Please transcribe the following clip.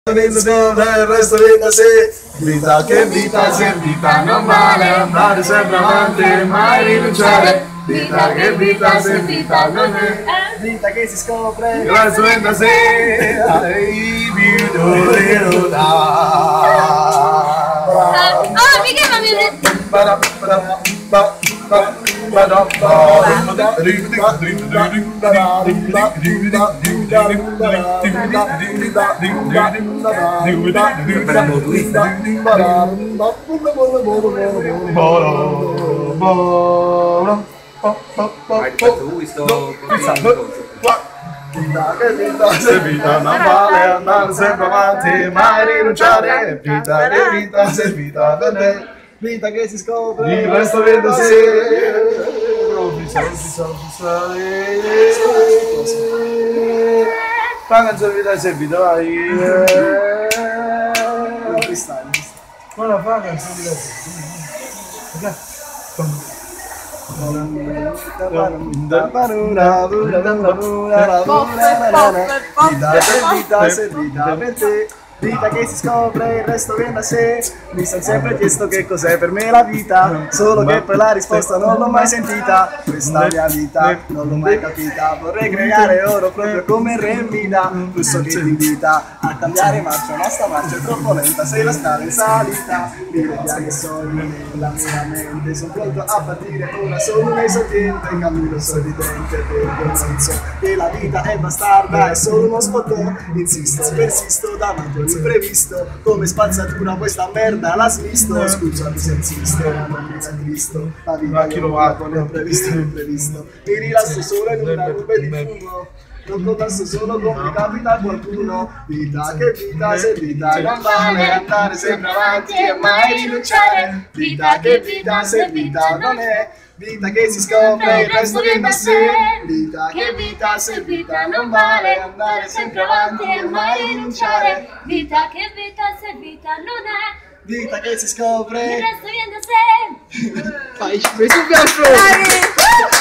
Il resto viene sé, vita che vita, se vita non vale, andare sempre avanti e mai rinunciare. Vita che vita, se vita non è, vita che si scopre, il resto viene sé, ai beautiful mica ma mi se vita non vale, andare sempre avanti e mai rinunciare. Vita che vita, se vita non è, vita che si scopre, il resto viene sé. Paga servita se vita vai. Ma la paga servita vita servita per te. Vita che si scopre, il resto viene da sé. Mi sono sempre chiesto che cos'è per me la vita, solo che per la risposta non l'ho mai sentita. Questa mia vita non l'ho mai capita. Vorrei creare oro proprio come Remida, flusso che ti invita a cambiare marcia, ma sta marcia è troppo lenta, sei la strada in salita. Mille piani sogni nella mia mente, sono pronto a partire ora, sono un esordiente, cammino sorridente per il senso che la vita è bastarda, è solo uno sfottò. Insisto, persisto davanti imprevisto, come spazzatura questa merda la smisto. Scusami se insisto, non mi sei Cristo, la vita che non ha con imprevisto imprevisto. Mi rilasso solo in una nube di fumo, non contasso solo come capita a qualcuno. Vita che vita, se vita non vale, andare sempre avanti e mai rinunciare. Vita che vita, se vita non è, vita che si scopre, il resto viene da sé. Vita che vita, se vita non vale, andare sempre avanti e mai rinunciare. Vita che vita, se vita non è, vita che si scopre, il resto viene da sé. Fai, mi sul piatto!